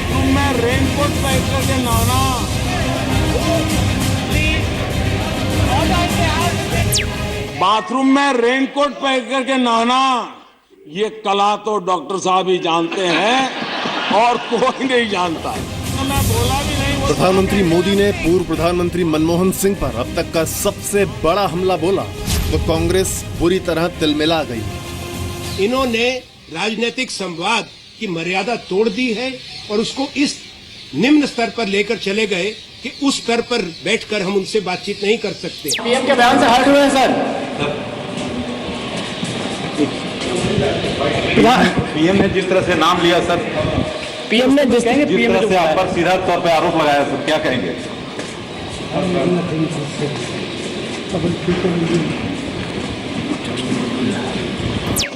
Bathroom में raincoat पहन करके नहाना, बाथरूम में रेनकोट पहन करके नहाना, ये कला तो डॉक्टर साहब ही जानते हैं और कोई नहीं जानता। मैं बोला भी नहीं। प्रधानमंत्री मोदी ने पूर्व प्रधानमंत्री मनमोहन सिंह पर अब तक का सबसे बड़ा हमला बोला तो कांग्रेस बुरी तरह तिलमिला गई। इन्होंने राजनीतिक संवाद की मर्यादा तोड़ दी है और उसको इस निम्न स्तर पर लेकर चले गए कि उस स्तर पर बैठकर हम उनसे बातचीत नहीं कर सकते। पीएम के बयान से हर्ट हुए हैं सर। पीएम ने जिस तरह से नाम लिया सर, पीएम ने जिस तरह से आप पर सीधा तौर पे आरोप लगाया सर, क्या कहेंगे?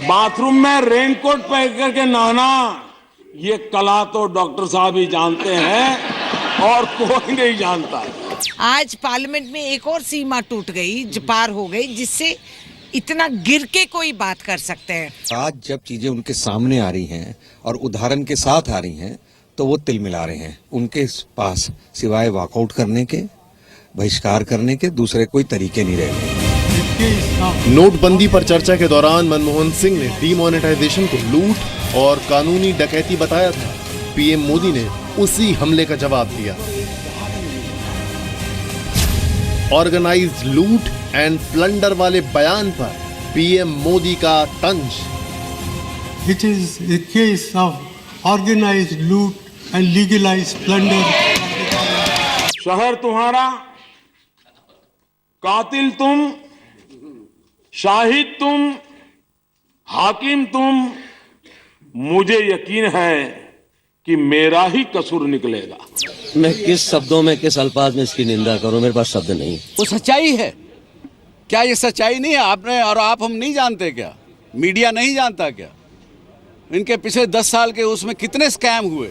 बाथरूम में रेनकोट पहन करके नहाना, ये कला तो डॉक्टर साहब ही जानते हैं और कोई नहीं जानता। आज पार्लियामेंट में एक और सीमा टूट गई, पार हो गई, जिससे इतना गिर के कोई बात कर सकते हैं। आज जब चीजें उनके सामने आ रही हैं और उदाहरण के साथ आ रही हैं तो वो तिलमिला रहे हैं। उनके पास सिवाय वॉकआउट करने के, बहिष्कार करने के दूसरे कोई तरीके नहीं रहे। नोटबंदी पर चर्चा के दौरान मनमोहन सिंह ने डीमोनेटाइजेशन को लूट और कानूनी डकैती बताया था। पीएम मोदी ने उसी हमले का जवाब दिया। ऑर्गेनाइज्ड लूट एंड प्लंडर वाले बयान पर पीएम मोदी का तंज। It is a case of organized loot and legalized plunder. शहर तुम्हारा, कातिल तुम, शाहिद तुम, हाकिम तुम, मुझे यकीन है कि मेरा ही कसूर निकलेगा। मैं किस शब्दों में, किस अल्फाज में इसकी निंदा करूं, मेरे पास शब्द नहीं। वो सच्चाई है क्या? ये सच्चाई नहीं है? आपने और आप हम नहीं जानते क्या? मीडिया नहीं जानता क्या? इनके पिछले 10 साल के उसमें कितने स्कैम हुए।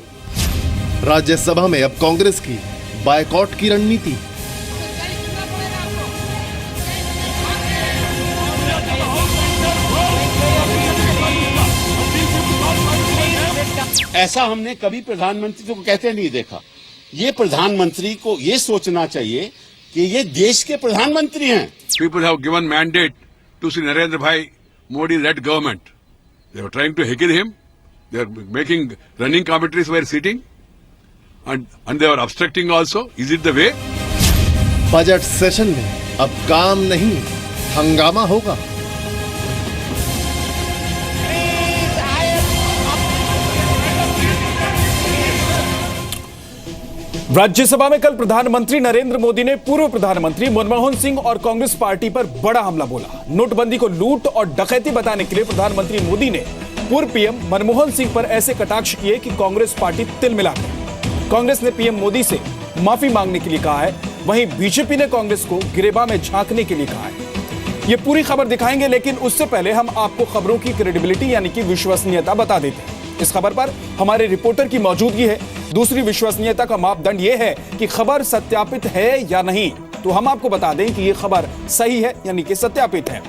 राज्यसभा में अब कांग्रेस की बायकॉट की रणनीति। ऐसा हमने कभी प्रधानमंत्री को कहते नहीं देखा। ये प्रधानमंत्री को ये सोचना चाहिए कि ये देश के प्रधानमंत्री हैं। People have given mandate to Sri Narendra Bhai Modi-led government. They were trying to heckle him. They are making running commentaries while sitting, and they were obstructing also. Is it the way? Budget session में अब काम नहीं, हंगामा होगा। राज्यसभा में कल प्रधानमंत्री नरेंद्र मोदी ने पूर्व प्रधानमंत्री मनमोहन सिंह और कांग्रेस पार्टी पर बड़ा हमला बोला। नोटबंदी को लूट और डकैती बताने के लिए प्रधानमंत्री मोदी ने पूर्व पीएम मनमोहन सिंह पर ऐसे कटाक्ष किए कि कांग्रेस पार्टी तिलमिला गई। कांग्रेस ने पीएम मोदी से माफी मांगने के लिए कहा है, वहीं बीजेपी ने कांग्रेस को गिरेबान में झांकने के लिए कहा है। ये पूरी खबर दिखाएंगे, लेकिन उससे पहले हम आपको खबरों की क्रेडिबिलिटी यानी कि विश्वसनीयता बता देते हैं। इस खबर पर हमारे रिपोर्टर की मौजूदगी है। दूसरी विश्वसनीयता का मापदंड यह है कि खबर सत्यापित है या नहीं। तो हम आपको बता दें कि यह खबर सही है यानी कि सत्यापित है।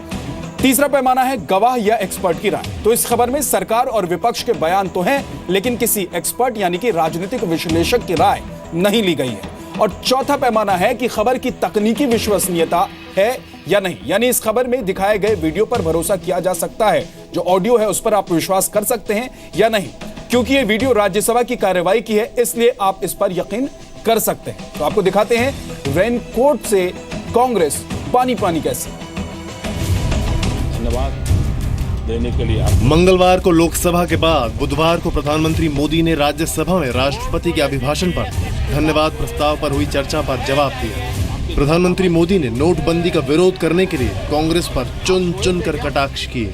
तीसरा पैमाना है गवाह या एक्सपर्ट की राय। तो इस खबर में सरकार और विपक्ष के बयान तो हैं, लेकिन किसी एक्सपर्ट यानी कि राजनीतिक विश्लेषक की राय नहीं ली गई है। और चौथा पैमाना है कि खबर की तकनीकी विश्वसनीयता है या नहीं, यानी इस खबर में दिखाए गए वीडियो पर भरोसा किया जा सकता है, जो ऑडियो है उस पर आप विश्वास कर सकते हैं या नहीं। क्योंकि ये वीडियो राज्यसभा की कार्रवाई की है, इसलिए आप इस पर यकीन कर सकते हैं। तो आपको दिखाते हैं रेनकोट से कांग्रेस पानी पानी कैसे। धन्यवाद देने के लिए। मंगलवार को लोकसभा के बाद बुधवार को प्रधानमंत्री मोदी ने राज्यसभा में राष्ट्रपति के अभिभाषण पर धन्यवाद प्रस्ताव पर हुई चर्चा पर जवाब दिया। प्रधानमंत्री मोदी ने नोटबंदी का विरोध करने के लिए कांग्रेस पर चुन चुन कर कटाक्ष किए।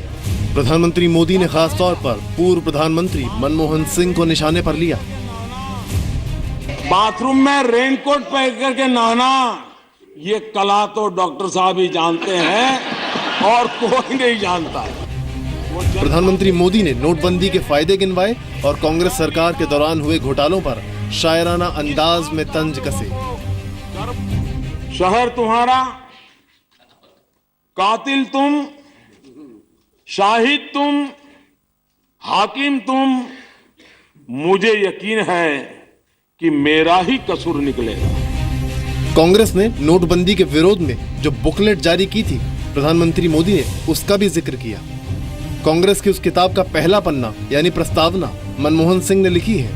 प्रधानमंत्री मोदी ने खासतौर पर पूर्व प्रधानमंत्री मनमोहन सिंह को निशाने पर लिया। बाथरूम में रेनकोट पहन करके नहाना, ये कला तो डॉक्टर साहब ही जानते हैं और कोई नहीं जानता। प्रधानमंत्री मोदी ने नोटबंदी के फायदे गिनवाए और कांग्रेस सरकार के दौरान हुए घोटालों पर शायराना अंदाज में तंज कसे। शहर तुम्हारा, कातिल तुम, शाहिद तुम, हाकिम तुम, मुझे यकीन है कि मेरा ही कसूर निकलेगा। कांग्रेस ने नोटबंदी के विरोध में जो बुकलेट जारी की थी, प्रधानमंत्री मोदी ने उसका भी जिक्र किया। कांग्रेस की उस किताब का पहला पन्ना यानी प्रस्तावना मनमोहन सिंह ने लिखी है।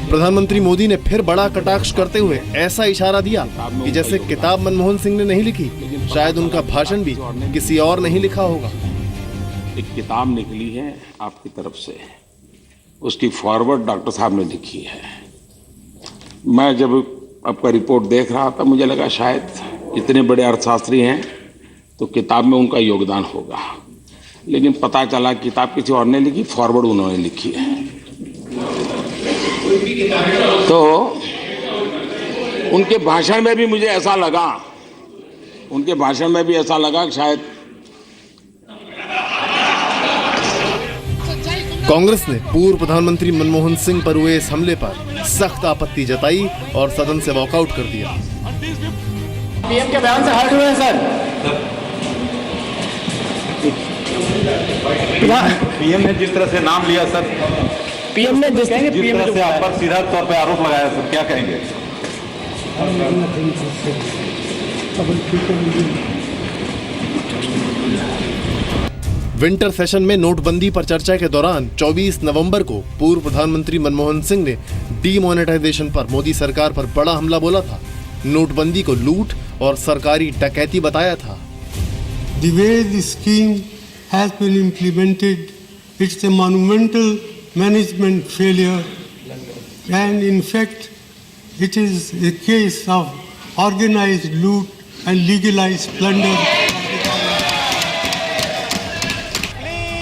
प्रधानमंत्री मोदी ने फिर बड़ा कटाक्ष करते हुए ऐसा इशारा दिया कि जैसे किताब मनमोहन सिंह ने नहीं लिखी, शायद उनका भाषण भी किसी और नहीं लिखा होगा। एक किताब निकली है आपकी तरफ से, उसकी फॉरवर्ड डॉक्टर साहब ने लिखी है। मैं जब आपका रिपोर्ट देख रहा था, मुझे लगा शायद इतने बड़े अर्थशास्त्री हैं तो किताब में उनका योगदान होगा, लेकिन पता चला किताब किसी और ने लिखी, फॉरवर्ड उन्होंने लिखी है। तो उनके भाषण में भी मुझे ऐसा लगा, शायद कांग्रेस ने पूर्व प्रधानमंत्री मनमोहन सिंह पर हुए इस हमले पर सख्त आपत्ति जताई और सदन से वॉकआउट कर दिया। पीएम के बयान से हर्ट हुए हैं सर। पीएम ने जिस तरह से नाम लिया सर, पीएम ने जिस तरह से आप पर सीधा तौर पे आरोप लगाया सर, क्या कहेंगे? विंटर सेशन में नोटबंदी पर चर्चा के दौरान 24 नवंबर को पूर्व प्रधानमंत्री मनमोहन सिंह ने डीमोनेटाइजेशन पर मोदी सरकार पर बड़ा हमला बोला था। नोटबंदी को लूट और सरकारी डकैती बताया था। The way the scheme has been implemented, it's a monumental management failure, and in fact, it is a case of organized loot and legalized plunder.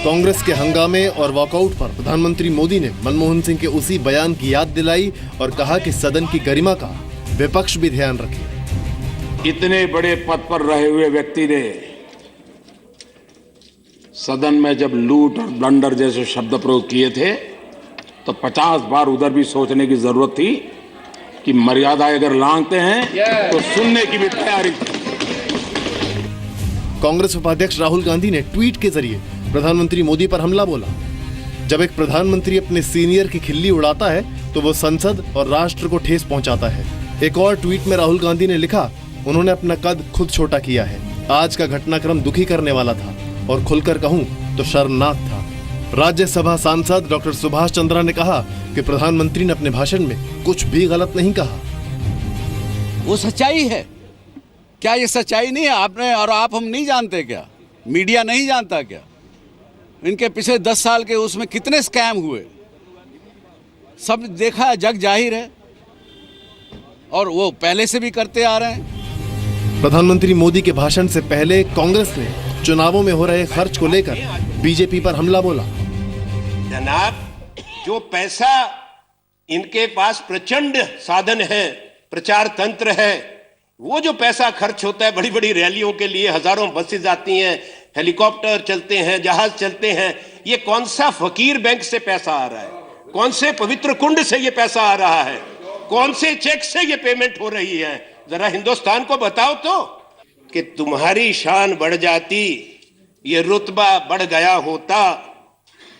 Congress के हंगामे और वॉकआउट पर प्रधानमंत्री मोदी ने मनमोहन सिंह के उसी बयान की याद दिलाई और कहा कि सदन की गरिमा का विपक्ष भी ध्यान रखे। इतने बड़े पद पर रहे हुए व्यक्ति ने सदन में जब लूट और ब्लंडर जैसे शब्द प्रयोग किए थे तो 50 बार उधर भी सोचने की जरूरत थी कि मर्यादा अगर लांघते हैं तो सुनने की भी तैयारी थी। कांग्रेस उपाध्यक्ष राहुल गांधी ने ट्वीट के जरिए प्रधानमंत्री मोदी पर हमला बोला। जब एक प्रधानमंत्री अपने सीनियर की खिल्ली उड़ाता है तो वो संसद और राष्ट्र को ठेस पहुंचाता है। एक और ट्वीट में राहुल गांधी ने लिखा, उन्होंने अपना कद खुद छोटा किया है। आज का घटनाक्रम दुखी करने वाला था और खुलकर कहूं तो शर्मनाक था। राज्यसभा सांसद डॉक्टर सुभाष चंद्रा ने कहा कि प्रधानमंत्री ने अपने भाषण में कुछ भी गलत नहीं कहा। वो सच्चाई है क्या? ये सच्चाई नहीं है? आपने और आप हम नहीं जानते क्या? मीडिया नहीं जानता क्या? इनके पिछले 10 साल के उसमें कितने स्कैम हुए, सब देखा है, जग जाहिर है, और वो पहले से भी करते आ रहे हैं। प्रधानमंत्री मोदी के भाषण से पहले कांग्रेस ने चुनावों में हो रहे खर्च को लेकर बीजेपी पर हमला बोला। जनाब, जो पैसा इनके पास प्रचंड साधन है, प्रचार तंत्र है, वो जो पैसा खर्च होता है बड़ी बड़ी रैलियों के लिए, हजारों बसें आती हैं, हेलीकॉप्टर चलते हैं, जहाज चलते हैं, ये कौन सा फकीर बैंक से पैसा आ रहा है? कौन से पवित्र कुंड से ये पैसा आ रहा है? कौन से चेक से ये पेमेंट हो रही है? जरा हिंदुस्तान को बताओ तो कि तुम्हारी शान बढ़ जाती, ये रुतबा बढ़ गया होता,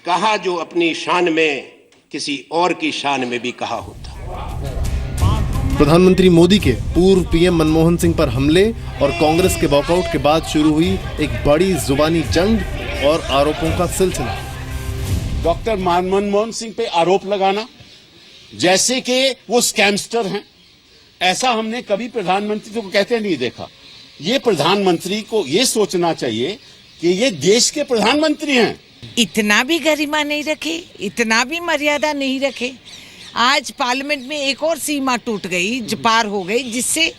कहा जो अपनी शान में किसी और की शान में भी कहा होता। प्रधानमंत्री मोदी के पूर्व पीएम मनमोहन सिंह पर हमले और कांग्रेस के वॉकआउट के बाद शुरू हुई एक बड़ी जुबानी जंग और आरोपों का सिलसिला। डॉक्टर मनमोहन सिंह पे आरोप लगाना जैसे कि वो स्कैमस्टर हैं, ऐसा हमने कभी प्रधानमंत्री को कहते नहीं देखा। ये प्रधानमंत्री को ये सोचना चाहिए कि ये देश के प्रधानमंत्री हैं। इतना भी गरिमा नहीं रखे, इतना भी मर्यादा नहीं रखे। आज पार्लियामेंट में एक और सीमा टूट गई, पार हो गई, जिससे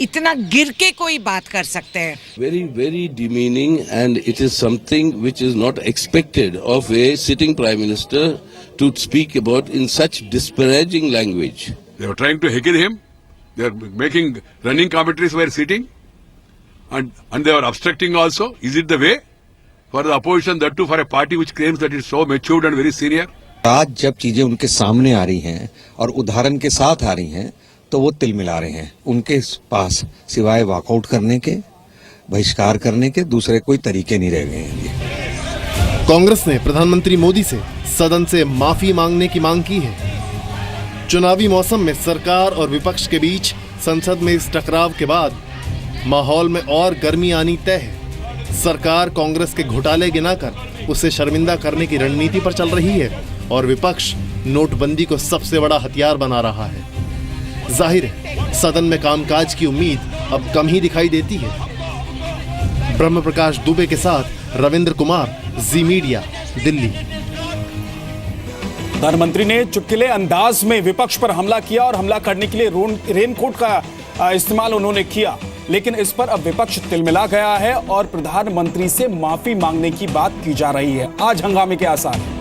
इतना गिर के कोई बात कर सकते हैं। Very, very demeaning, and it is something which is not expected of a sitting prime minister to speak about in such disparaging language. They were trying to heckle him. They are making running commentaries while sitting, and they were obstructing also. Is it the way for the opposition, that too for a party which claims that it's so matured and very senior? आज जब चीजें उनके सामने आ रही हैं और उदाहरण के साथ आ रही हैं तो वो तिल मिला रहे हैं। उनके पास सिवाय वॉकआउट करने के, बहिष्कार करने के दूसरे कोई तरीके नहीं रह गए हैं। कांग्रेस ने प्रधानमंत्री मोदी से सदन से माफी मांगने की मांग की है। चुनावी मौसम में सरकार और विपक्ष के बीच संसद में इस टकराव के बाद माहौल में और गर्मी आनी तय है। सरकार कांग्रेस के घोटाले गिनाकर उसे शर्मिंदा करने की रणनीति पर चल रही है और विपक्ष नोटबंदी को सबसे बड़ा हथियार बना रहा है। जाहिर है सदन में कामकाज की उम्मीद अब कम ही दिखाई देती है। ब्रह्म प्रकाश दुबे के साथ रविंद्र कुमार, जी मीडिया, दिल्ली। प्रधानमंत्री ने चुटकुले अंदाज में विपक्ष पर हमला किया और हमला करने के लिए रेनकोट का इस्तेमाल उन्होंने किया, लेकिन इस पर अब विपक्ष तिलमिला गया है और प्रधानमंत्री से माफी मांगने की बात की जा रही है। आज हंगामे के आसार हैं।